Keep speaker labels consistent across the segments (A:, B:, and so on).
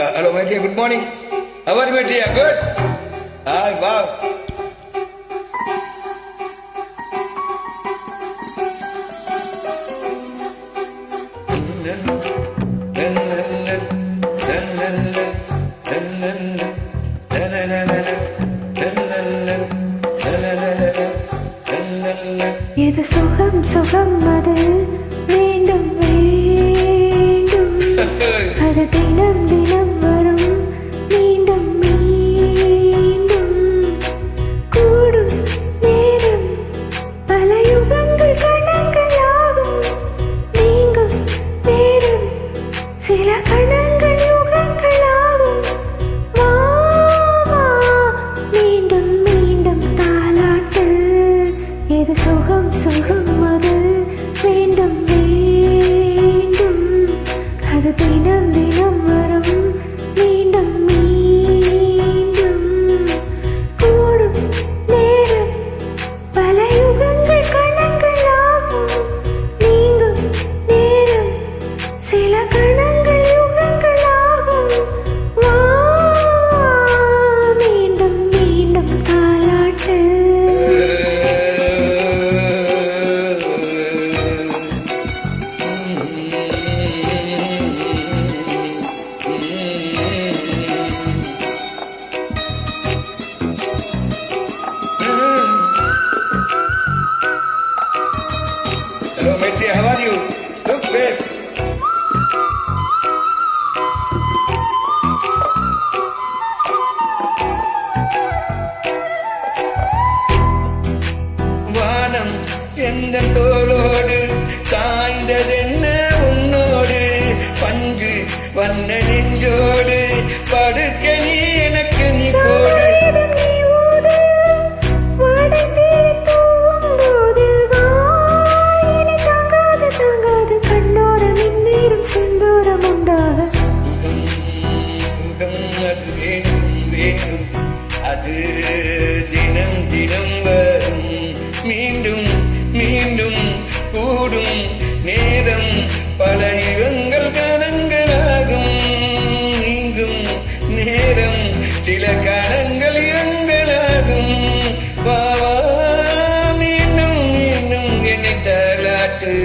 A: Hello, my dear. Good morning. How are you, my dear? Good. Hi, wow.
B: இது சுகம் சுகம் அது வேண்டும் வேண்டும் அது தினம் தினம் வரும் மீண்டும் மீண்டும் கூடும் நேரம் பல யுகங்கள் கணங்கள் ஆகும் நீங்கும் நேரம் சில கணங்கள் யுகங்கள் ஆகும் வா வா மீண்டும் மீண்டும் தாலாட்டு இது சுகம் சுகம் அது வேண்டும் வேண்டும் அது தினம் தினம் வரும் மீண்டும் மீண்டும் கூடும் நேரம் பல யுகங்கள் கணங்கள் ஆகும் நீங்கும் நேரம் சில கணங்கள் யுகங்கள் ஆகும் வா மீண்டும் மீண்டும் தாலாட்டு
A: Hello, my dear. How are you? Look, babe. வானம் எந்த தோளோடு சாய்ந்ததென்ன உன்னோடு பஞ்சு வண்ண நெஞ்சோடு படுக்க நீ எனக்கு நீ போடு அது வேண்டும் வேண்டும் அது தினம் தினம் வரும் மீண்டும் மீண்டும் கூடும் நேரம் பல யுகங்கள் கணங்களாகும் நீங்கும் நேரம் சில கணங்கள் யுகங்களாகும் வா வா மீண்டும் மீண்டும் என்னை தாலாட்டு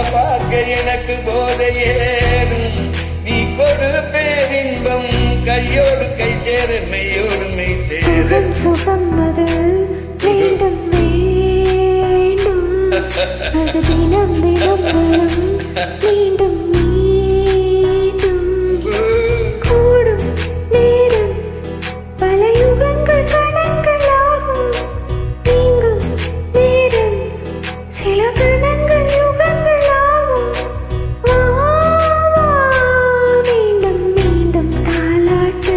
A: பார்க்க எனக்கு போதையேறும் நீ கொடு பேரின்பம் கையோடு கை சேர மெய்யோடு மெய் சேர
B: சுகம் அது வேண்டும் வேண்டும் அது தினம் தினம் வரும் மீண்டும் மீண்டும் கூடும் நேரம் பல யுகங்கள் கணங்கள் ஆகும் நீங்கும் நேரம் சில கணங்கள் யுகங்கள் ஆகும் வா வா மீண்டும் மீண்டும் தாலாட்டு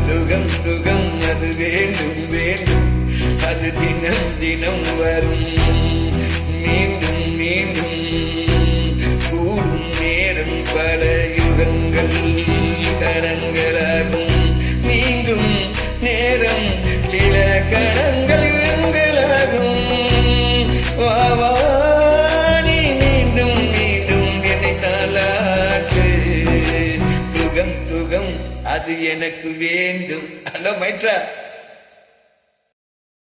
A: சுகம் சுகம் அது வேண்டும் வேண்டும் அது தினம் தினம் வரும் மீண்டும் மீண்டும் கூடும் நேரம் பல யுகங்கள் கணங்களாகும் நீங்கும் நேரம் சில கணங்கள் யுகங்களாகும் வா வா நீ மீண்டும் மீண்டும் என்னை தாலாட்டு சுகம் சுகம் அது எனக்கு வேண்டும். ஹலோ மைட்ரா.